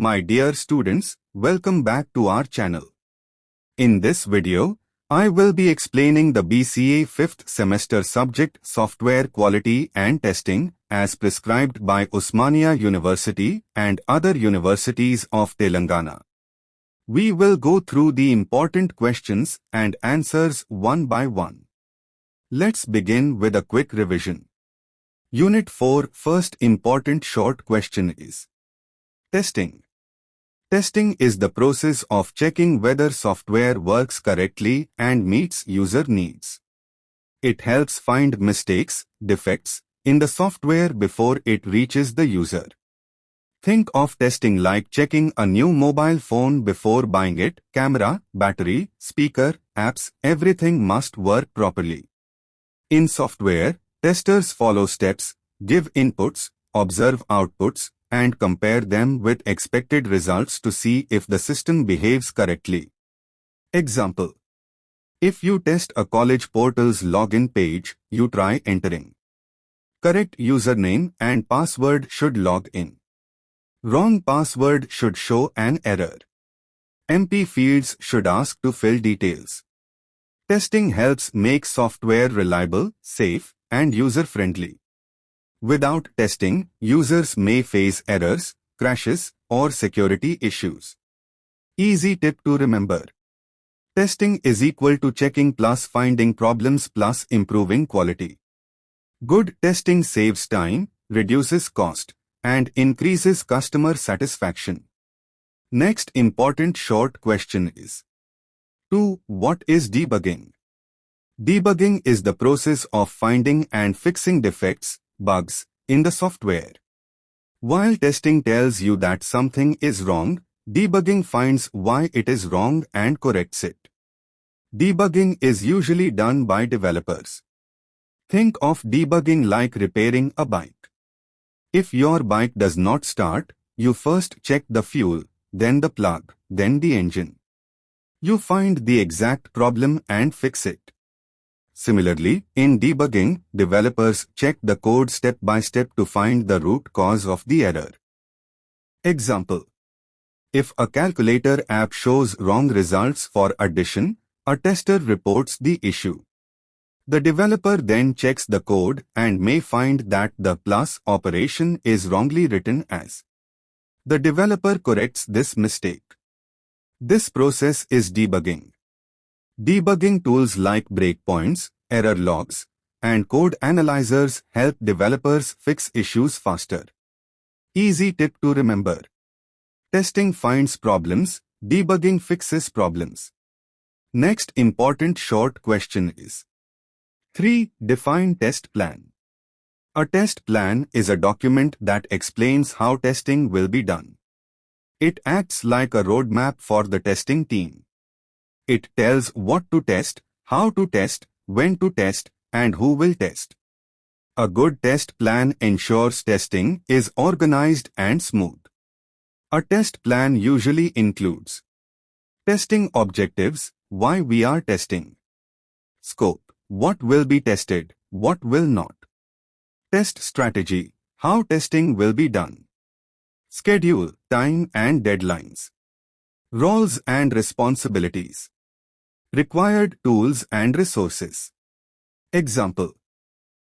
My dear students, welcome back to our channel. In this video, I will be explaining the BCA 5th semester subject Software Quality and Testing as prescribed by Osmania University and other universities of Telangana. We will go through the important questions and answers one by one. Let's begin with a quick revision. Unit 4 first important short question is Testing. Testing is the process of checking whether software works correctly and meets user needs. It helps find mistakes, defects, in the software before it reaches the user. Think of testing like checking a new mobile phone before buying it. Camera, battery, speaker, apps, everything must work properly. In software, testers follow steps, give inputs, observe outputs, and compare them with expected results to see if the system behaves correctly. Example: if you test a college portal's login page, you try entering correct username and password should log in. Wrong password should show an error. Empty fields should ask to fill details. Testing helps make software reliable, safe, and user-friendly. Without testing, users may face errors, crashes, or security issues. Easy tip to remember. Testing is equal to checking plus finding problems plus improving quality. Good testing saves time, reduces cost, and increases customer satisfaction. Next important short question is 2. What is debugging? Debugging is the process of finding and fixing defects, bugs, in the software. While testing tells you that something is wrong, debugging finds why it is wrong and corrects it. Debugging is usually done by developers. Think of debugging like repairing a bike. If your bike does not start, you first check the fuel, then the plug, then the engine. You find the exact problem and fix it. Similarly, in debugging, developers check the code step by step to find the root cause of the error. Example: if a calculator app shows wrong results for addition, a tester reports the issue. The developer then checks the code and may find that the plus operation is wrongly written as. The developer corrects this mistake. This process is debugging. Debugging tools like breakpoints, error logs, and code analyzers help developers fix issues faster. Easy tip to remember. Testing finds problems, debugging fixes problems. Next important short question is 3. Define test plan. A test plan is a document that explains how testing will be done. It acts like a roadmap for the testing team. It tells what to test, how to test, when to test, and who will test. A good test plan ensures testing is organized and smooth. A test plan usually includes testing objectives, why we are testing. Scope, what will be tested, what will not. Test strategy, how testing will be done. Schedule, time and deadlines. Roles and responsibilities. Required tools and resources. Example: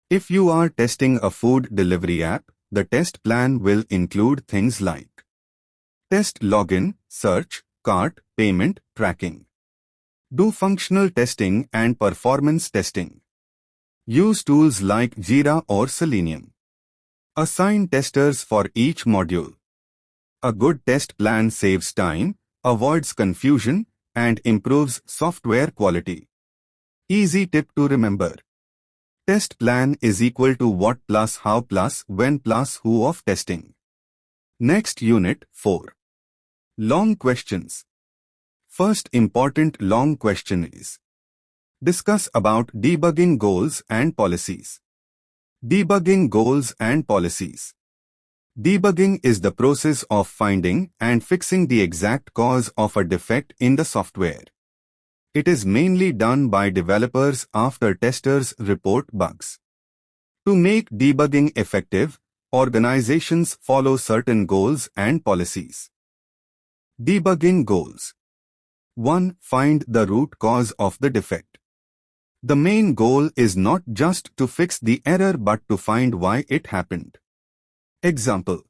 if you are testing a food delivery app, the test plan will include things like test login, search, cart, payment, tracking. Do functional testing and performance testing. Use tools like Jira or Selenium. Assign testers for each module. A good test plan saves time, avoids confusion, and improves software quality. Easy tip to remember. Test plan is equal to what plus how plus when plus who of testing. Next unit 4. Long questions. First important long question is discuss about debugging goals and policies. Debugging goals and policies. Debugging is the process of finding and fixing the exact cause of a defect in the software. It is mainly done by developers after testers report bugs. To make debugging effective, organizations follow certain goals and policies. Debugging goals. 1. Find the root cause of the defect. The main goal is not just to fix the error but to find why it happened. Example.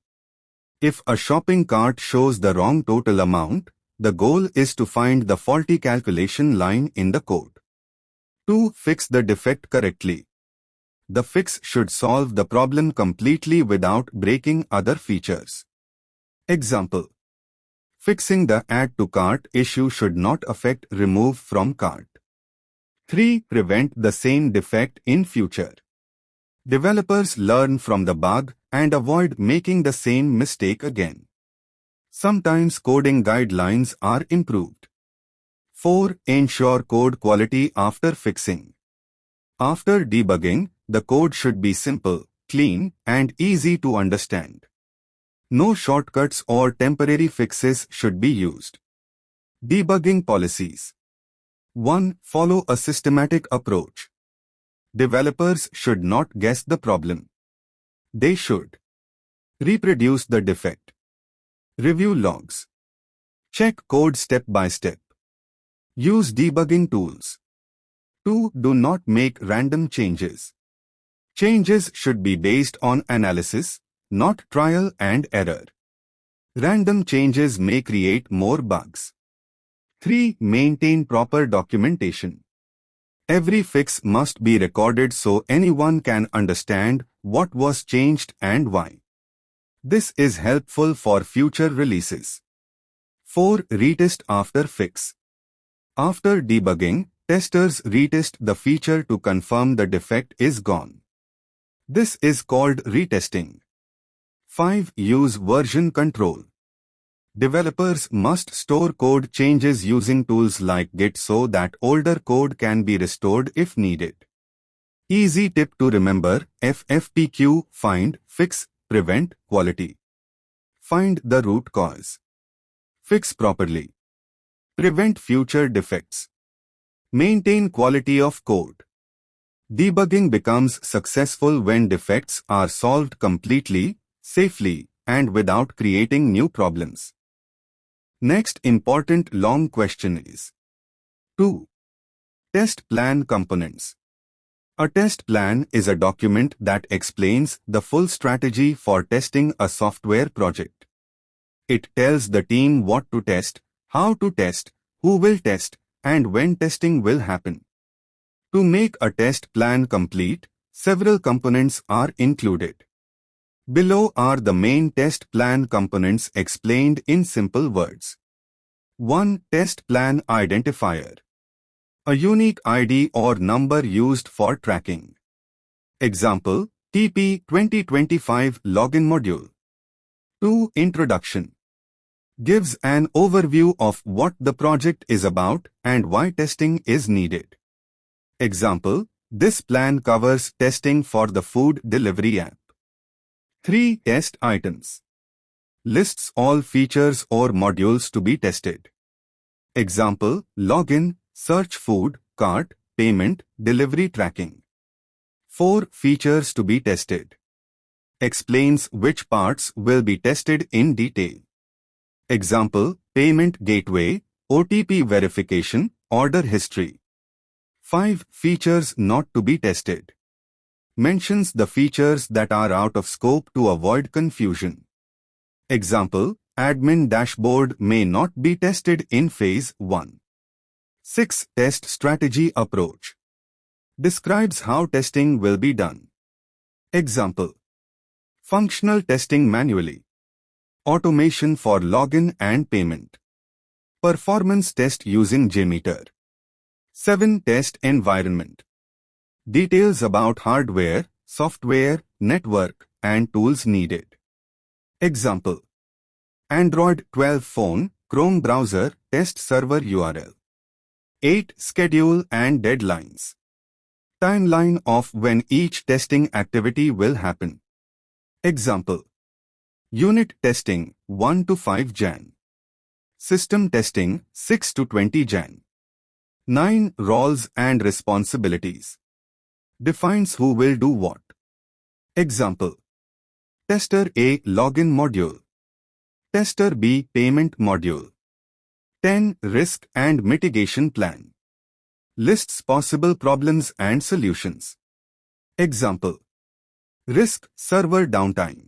If a shopping cart shows the wrong total amount, the goal is to find the faulty calculation line in the code. 2. Fix the defect correctly. The fix should solve the problem completely without breaking other features. Example. Fixing the add to cart issue should not affect remove from cart. 3. Prevent the same defect in future. Developers learn from the bug and avoid making the same mistake again. Sometimes coding guidelines are improved. 4. Ensure code quality after fixing. After debugging, the code should be simple, clean, and easy to understand. No shortcuts or temporary fixes should be used. Debugging policies. 1. Follow a systematic approach. Developers should not guess the problem. They should reproduce the defect. Review logs. Check code step by step. Use debugging tools. 2. Do not make random changes. Changes should be based on analysis, not trial and error. Random changes may create more bugs. 3. Maintain proper documentation. Every fix must be recorded so anyone can understand what was changed and why. This is helpful for future releases. 4. Retest after fix. After debugging, testers retest the feature to confirm the defect is gone. This is called retesting. 5. Use version control. Developers must store code changes using tools like Git so that older code can be restored if needed. Easy tip to remember: FFPQ, find, fix, prevent, quality. Find the root cause. Fix properly. Prevent future defects. Maintain quality of code. Debugging becomes successful when defects are solved completely, safely, and without creating new problems. Next important long question is 2. Test plan components. A test plan is a document that explains the full strategy for testing a software project. It tells the team what to test, how to test, who will test, and when testing will happen. To make a test plan complete, several components are included. Below are the main test plan components explained in simple words. 1. Test plan identifier. A unique ID or number used for tracking. Example, TP 2025 login module. 2. Introduction. Gives an overview of what the project is about and why testing is needed. Example, this plan covers testing for the food delivery app. 3. Test items. Lists all features or modules to be tested. Example, login, search food, cart, payment, delivery tracking. 4. Features to be tested. Explains which parts will be tested in detail. Example, payment gateway, OTP verification, order history. 5. Features not to be tested. Mentions the features that are out of scope to avoid confusion. Example, admin dashboard may not be tested in phase 1. 6. Test strategy approach. Describes how testing will be done. Example, functional testing manually. Automation for login and payment. Performance test using JMeter. 7. Test environment. Details about hardware, software, network, and tools needed. Example, Android 12 phone, Chrome browser, test server URL. 8. Schedule and deadlines. Timeline of when each testing activity will happen. Example, unit testing 1 to 5 Jan. System testing 6 to 20 Jan. 9. Roles and responsibilities. Defines who will do what. Example, Tester A login module. Tester B payment module. 10. Risk and mitigation plan. Lists possible problems and solutions. Example. Risk, server downtime.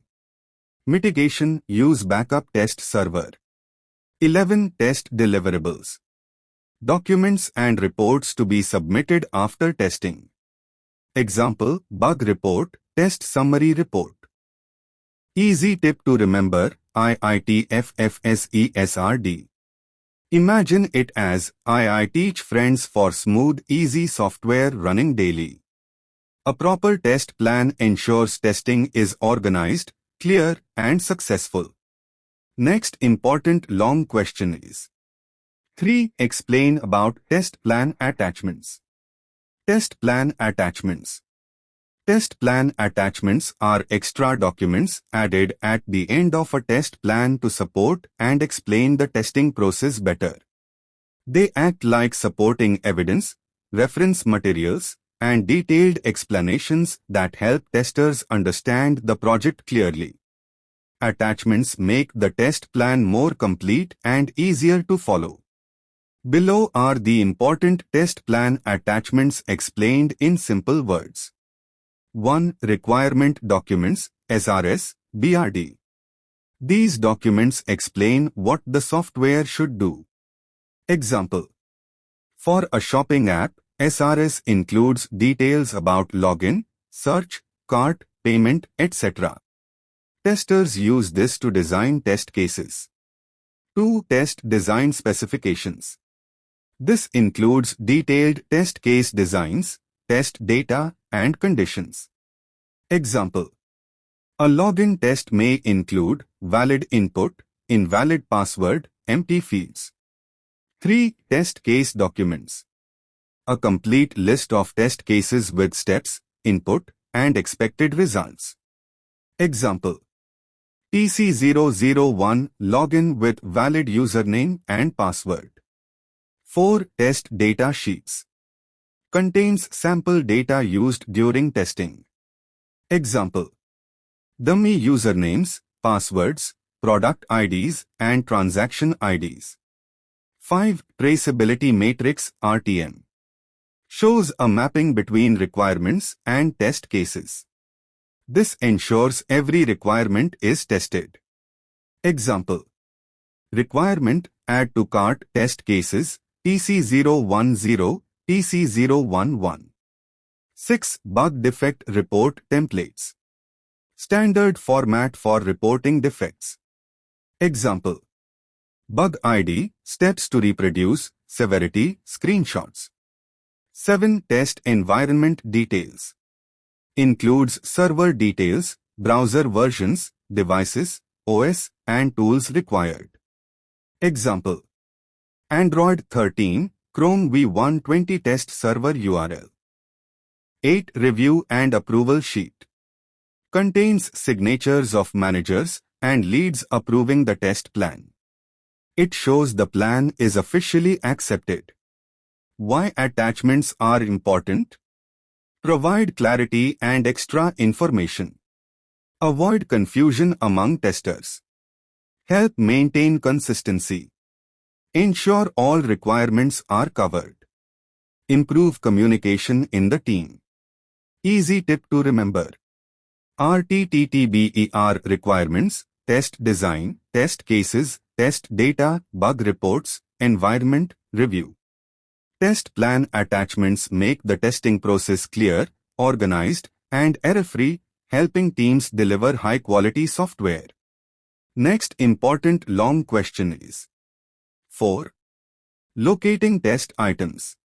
Mitigation, use backup test server. 11. Test deliverables. Documents and reports to be submitted after testing. Example, bug report, test summary report. Easy tip to remember, IITFFSESRD. Imagine it as, I teach friends for smooth, easy software running daily. A proper test plan ensures testing is organized, clear, and successful. Next important long question is 3. Explain about test plan attachments. Test plan attachments. Test plan attachments are extra documents added at the end of a test plan to support and explain the testing process better. They act like supporting evidence, reference materials, and detailed explanations that help testers understand the project clearly. Attachments make the test plan more complete and easier to follow. Below are the important test plan attachments explained in simple words. 1. Requirement documents, SRS, BRD. These documents explain what the software should do. Example. For a shopping app, SRS includes details about login, search, cart, payment, etc. Testers use this to design test cases. 2. Test design specifications. This includes detailed test case designs, test data, and conditions. Example. A login test may include valid input, invalid password, empty fields. 3. Test case documents. A complete list of test cases with steps, input, and expected results. Example. TC001 login with valid username and password. 4. Test data sheets. Contains sample data used during testing. Example. Dummy usernames, passwords, product IDs, and transaction IDs. 5. Traceability matrix RTM. Shows a mapping between requirements and test cases. This ensures every requirement is tested. Example. Requirement, add to cart test cases, TC010, TC011. 6. Bug defect report templates. Standard format for reporting defects. Example. Bug ID, steps to reproduce, severity, screenshots. 7. Test environment details. Includes server details, browser versions, devices, OS, and tools required. Example. Android 13, Chrome v120 test server URL. 8. Review and approval sheet. Contains signatures of managers and leads approving the test plan. It shows the plan is officially accepted. Why attachments are important? Provide clarity and extra information. Avoid confusion among testers. Help maintain consistency. Ensure all requirements are covered. Improve communication in the team. Easy tip to remember. RTTTBER requirements, test design, test cases, test data, bug reports, environment, review. Test plan attachments make the testing process clear, organized, and error-free, helping teams deliver high-quality software. Next important long question is 4. Locating test items.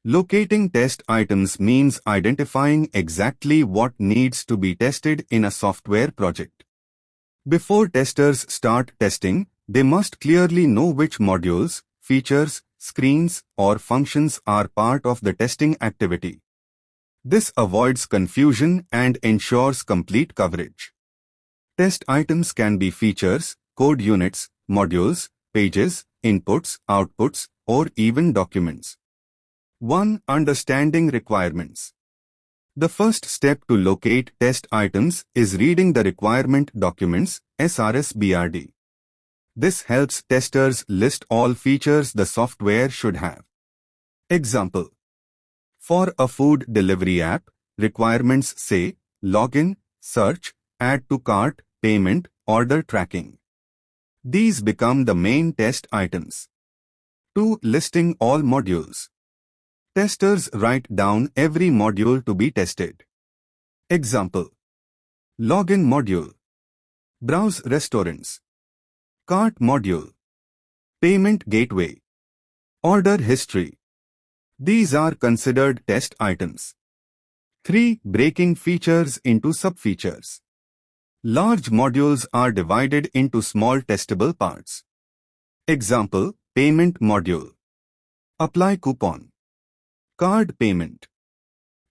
Locating test items means identifying exactly what needs to be tested in a software project. Before testers start testing, they must clearly know which modules, features, screens, or functions are part of the testing activity. This avoids confusion and ensures complete coverage. Test items can be features, code units, modules, pages, inputs, outputs, or even documents. 1. Understanding requirements. The first step to locate test items is reading the requirement documents, SRS BRD. This helps testers list all features the software should have. Example: for a food delivery app, requirements say login, search, add to cart, payment, order tracking. These become the main test items. 2. Listing all modules. Testers write down every module to be tested. Example: login module, browse restaurants, cart module, payment gateway, order history. These are considered test items. 3. Breaking features into subfeatures. Large modules are divided into small testable parts. Example: payment module, apply coupon, card payment,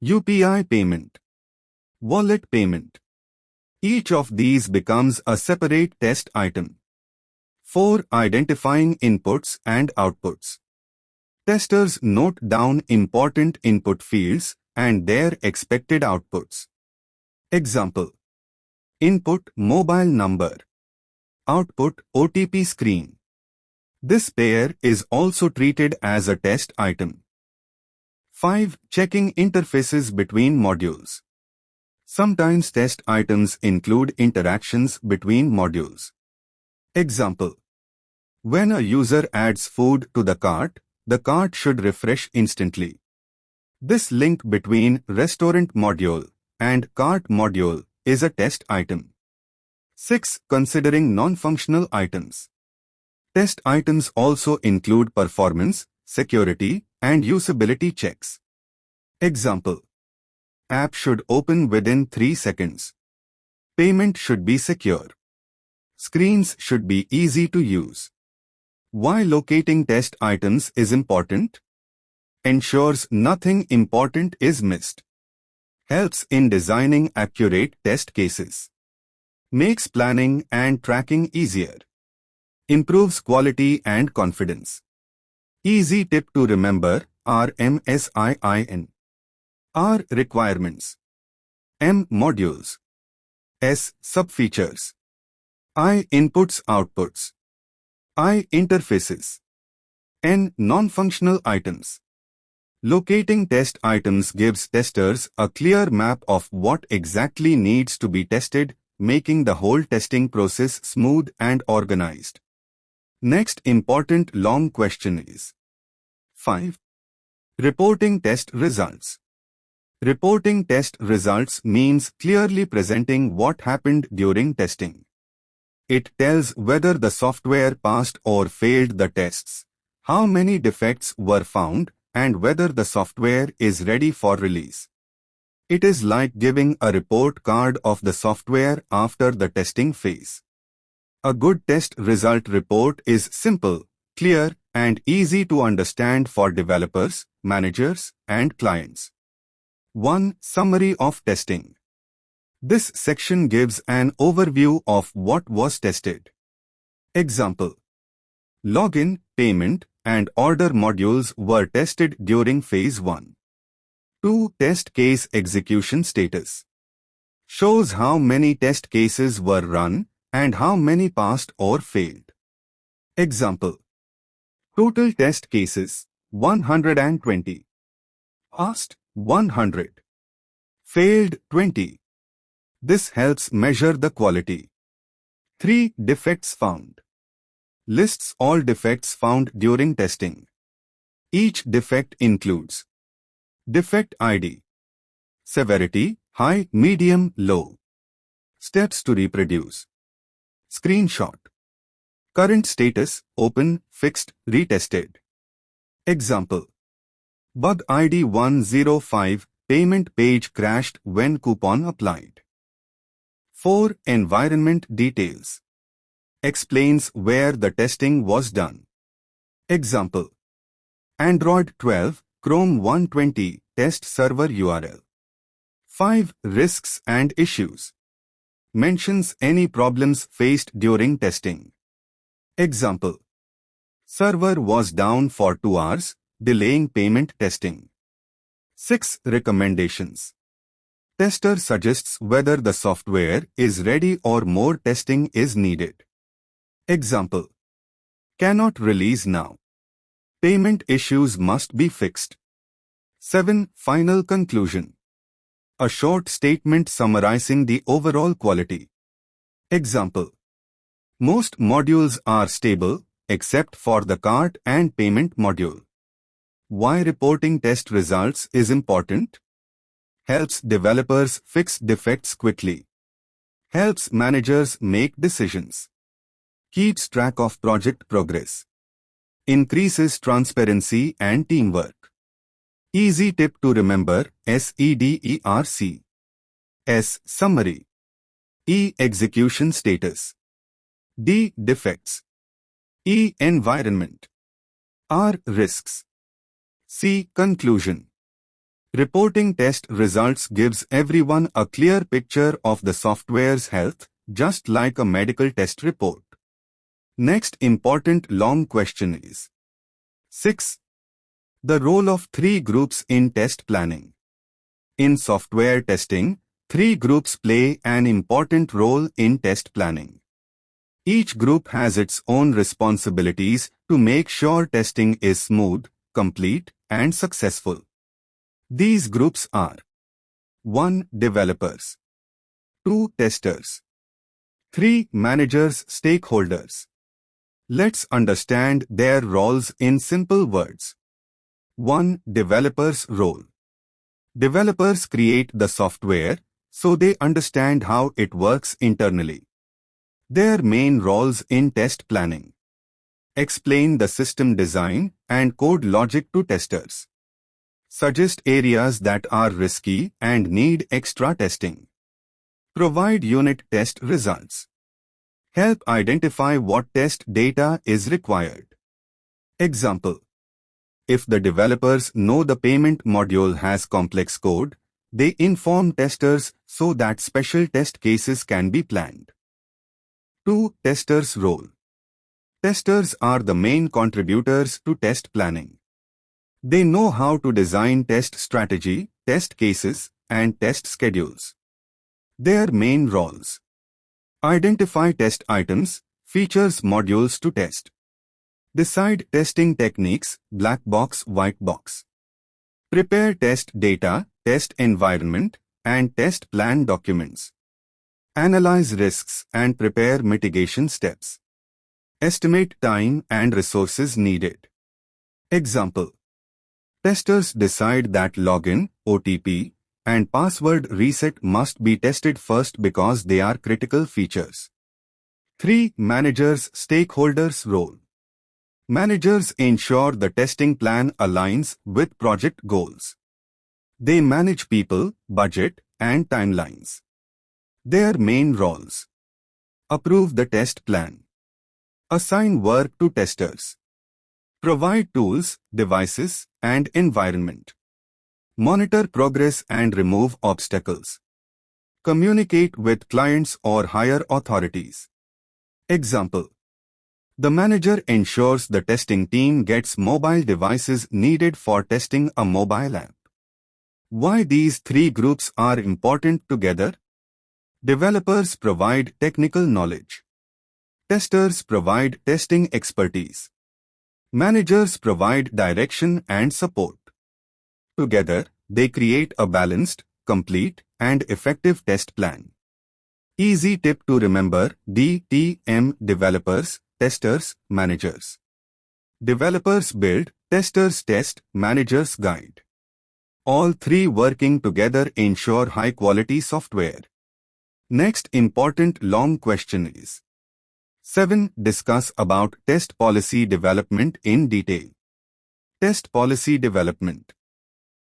UPI payment, wallet payment. Each of these becomes a separate test item. 4. Identifying inputs and outputs. Testers note down important input fields and their expected outputs. Example: input mobile number, output OTP screen. This pair is also treated as a test item. 5. Checking interfaces between modules. Sometimes test items include interactions between modules. Example: when a user adds food to the cart should refresh instantly. This link between restaurant module and cart module is a test item. 6. Considering non-functional items. Test items also include performance, security, and usability checks. Example: app should open within 3 seconds. Payment should be secure. Screens should be easy to use. Why locating test items is important? Ensures nothing important is missed. Helps in designing accurate test cases. Makes planning and tracking easier. Improves quality and confidence. Easy tip to remember: RMSIIN. R. Requirements. M. Modules. S. Subfeatures. I. Inputs outputs. I. Interfaces. N. Non-functional items. Locating test items gives testers a clear map of what exactly needs to be tested, making the whole testing process smooth and organized. Next important long question is 5. Reporting test results. Reporting test results means clearly presenting what happened during testing. It tells whether the software passed or failed the tests, how many defects were found, and whether the software is ready for release. It is like giving a report card of the software after the testing phase. A good test result report is simple, clear, and easy to understand for developers, managers, and clients. 1. Summary of testing. This section gives an overview of what was tested. Example: login, payment, and order modules were tested during phase 1. 2. Test case execution status. Shows how many test cases were run and how many passed or failed. Example: total test cases 120. Passed 100. Failed 20. This helps measure the quality. 3. Defects found. Lists all defects found during testing. Each defect includes defect ID, severity, high, medium, low, steps to reproduce, screenshot, current status, open, fixed, retested. Example: bug ID 105, payment page crashed when coupon applied. 4. Environment details. Explains where the testing was done. Example: Android 12, Chrome 120, test server URL. 5. Risks and issues. Mentions any problems faced during testing. Example: server was down for 2 hours, delaying payment testing. 6. Recommendations. Tester suggests whether the software is ready or more testing is needed. Example: Cannot release now. Payment issues must be fixed. 7. Final conclusion. A short statement summarizing the overall quality. Example. Most modules are stable, except for the cart and payment module. Why reporting test results is important? Helps developers fix defects quickly. Helps managers make decisions. Keeps track of project progress. Increases transparency and teamwork. Easy tip to remember: SEDERC. S. Summary. E. Execution status. D. Defects. E. Environment. R. Risks. C. Conclusion. Reporting test results gives everyone a clear picture of the software's health, just like a medical test report. Next important long question is 6. The role of 3 groups in test planning. In software testing, 3 groups play an important role in test planning. Each group has its own responsibilities to make sure testing is smooth, complete, and successful. These groups are 1. Developers, 2. Testers, 3. Managers, stakeholders. Let's understand their roles in simple words. 1. Developers' role. Developers create the software, so they understand how it works internally. Their main roles in test planning. Explain the system design and code logic to testers. Suggest areas that are risky and need extra testing. Provide unit test results. Help identify what test data is required. Example. If the developers know the payment module has complex code, they inform testers so that special test cases can be planned. 2. Testers' role. Testers are the main contributors to test planning. They know how to design test strategy, test cases, and test schedules. Their main roles. Identify test items, features modules to test. Decide testing techniques, black box, white box. Prepare test data, test environment, and test plan documents. Analyze risks and prepare mitigation steps. Estimate time and resources needed. Example. Testers decide that login, OTP, and password reset must be tested first because they are critical features. 3. Managers' stakeholders' role. Managers ensure the testing plan aligns with project goals. They manage people, budget, and timelines. Their main roles. Approve the test plan. Assign work to testers. Provide tools, devices, and environment. Monitor progress and remove obstacles. Communicate with clients or higher authorities. Example. The manager ensures the testing team gets mobile devices needed for testing a mobile app. Why these 3 groups are important together? Developers provide technical knowledge. Testers provide testing expertise. Managers provide direction and support. Together, they create a balanced, complete, and effective test plan. Easy tip to remember: DTM. Developers, testers, managers. Developers build, testers test, managers guide. All 3 working together ensure high-quality software. Next important long question is 7. Discuss about test policy development in detail. Test policy development.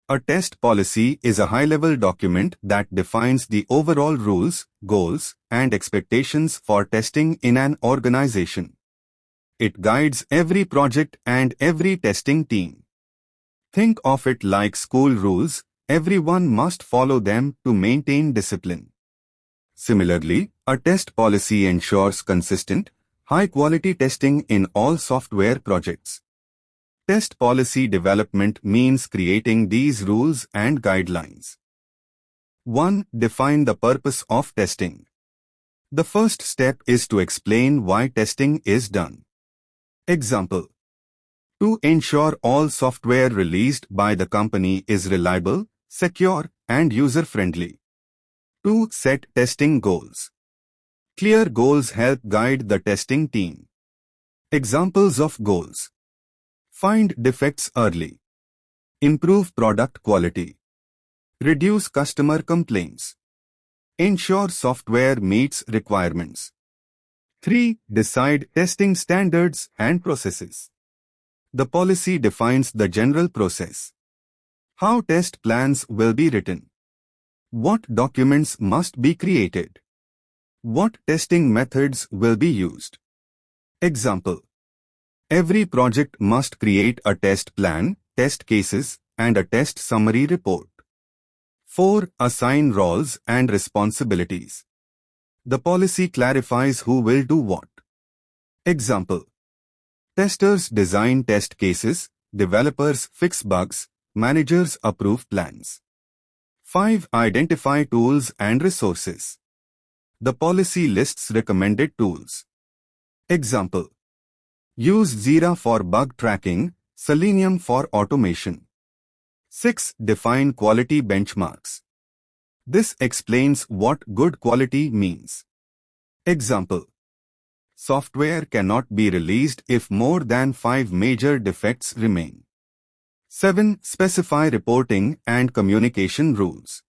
A test policy is a high-level document that defines the overall rules, goals, and expectations for testing in an organization. It guides every project and every testing team. Think of it like school rules. Everyone must follow them to maintain discipline. Similarly, a test policy ensures consistent, high-quality testing in all software projects. Test policy development means creating these rules and guidelines. 1. Define the purpose of testing. The first step is to explain why testing is done. Example: to ensure all software released by the company is reliable, secure, and user-friendly. To set testing goals. Clear goals help guide the testing team. Examples of goals: find defects early, improve product quality, reduce customer complaints, ensure software meets requirements. 3. Decide testing standards and processes. The policy defines the general process. How test plans will be written. What documents must be created. What testing methods will be used. Example: every project must create a test plan, test cases, and a test summary report. 4. Assign roles and responsibilities. The policy clarifies who will do what. Example: testers design test cases, developers fix bugs, managers approve plans. 5. Identify tools and resources. The policy lists recommended tools. Example: use Jira for bug tracking, Selenium for automation. 6. Define quality benchmarks. This explains what good quality means. Example: software cannot be released if more than 5 major defects remain. 7. Specify reporting and communication rules.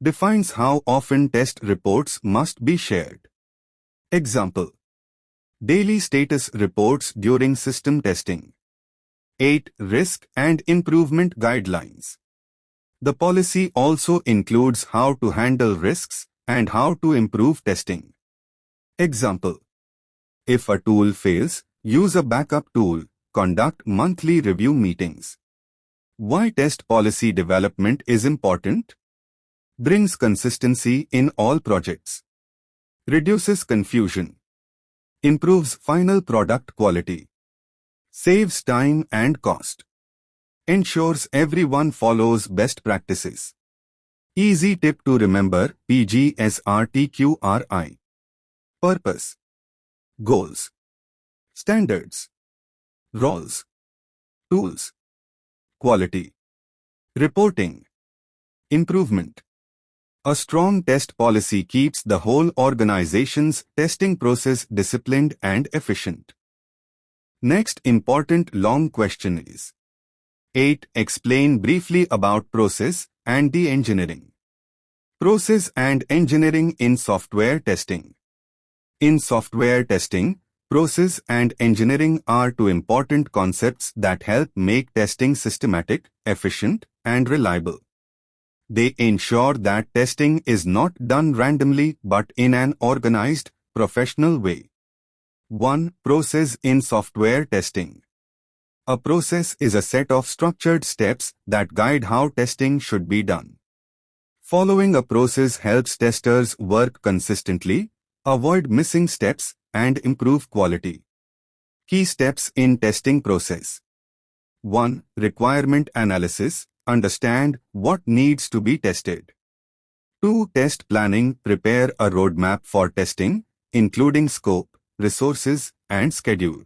Defines how often test reports must be shared. Example: daily status reports during system testing. 8. Risk and improvement guidelines. The policy also includes how to handle risks and how to improve testing. Example: if a tool fails, use a backup tool, conduct monthly review meetings. Why test policy development is important? Brings consistency in all projects. Reduces confusion. Improves final product quality. Saves time and cost. Ensures everyone follows best practices. Easy tip to remember: PGSRTQRI. Purpose. Goals. Standards. Roles. Tools. Quality. Reporting. Improvement. A strong test policy keeps the whole organization's testing process disciplined and efficient. Next important long question is: 8. Explain briefly about process and the engineering. Process and engineering in software testing. In software testing, process and engineering are two important concepts that help make testing systematic, efficient, and reliable. They ensure that testing is not done randomly but in an organized, professional way. 1. Process in software testing. A process is a set of structured steps that guide how testing should be done. Following a process helps testers work consistently, avoid missing steps, and improve quality. Key steps in testing process. 1. Requirement analysis. Understand what needs to be tested. 2. Test planning. Prepare a roadmap for testing, including scope, resources, and schedule.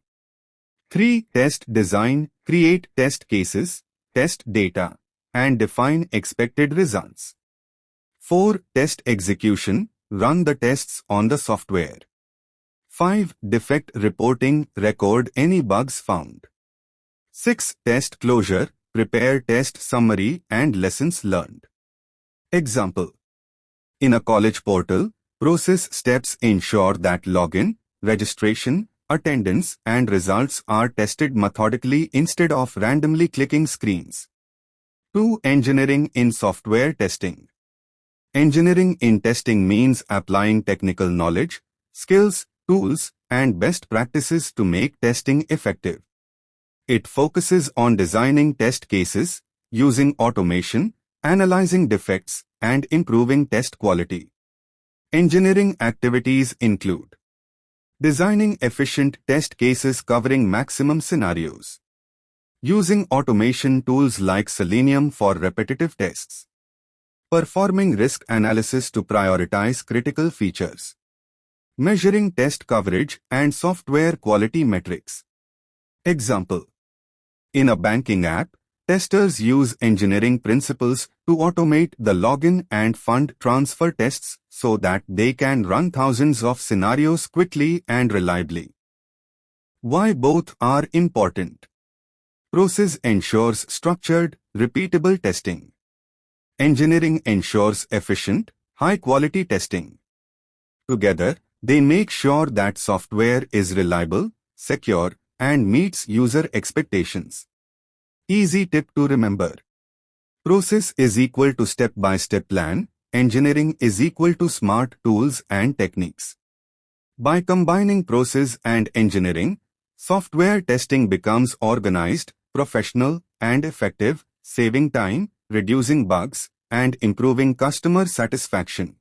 3. Test design. Create test cases, test data, and define expected results. 4. Test execution. Run the tests on the software. 5. Defect reporting. Record any bugs found. 6. Test closure. Prepare test summary and lessons learned. Example: in a college portal, process steps ensure that login, registration, attendance, and results are tested methodically instead of randomly clicking screens. 2. Engineering in software testing. Engineering in testing means applying technical knowledge, skills, tools, and best practices to make testing effective. It focuses on designing test cases, using automation, analyzing defects, and improving test quality. Engineering activities include: designing efficient test cases covering maximum scenarios, using automation tools like Selenium for repetitive tests, performing risk analysis to prioritize critical features, measuring test coverage and software quality metrics, Example. In a banking app, testers use engineering principles to automate the login and fund transfer tests so that they can run thousands of scenarios quickly and reliably. Why both are important? Process ensures structured, repeatable testing. Engineering ensures efficient, high-quality testing. Together, they make sure that software is reliable, secure, and meets user expectations. Easy tip to remember. Process is equal to step-by-step plan, engineering is equal to smart tools and techniques. By combining process and engineering, software testing becomes organized, professional, and effective, saving time, reducing bugs, and improving customer satisfaction.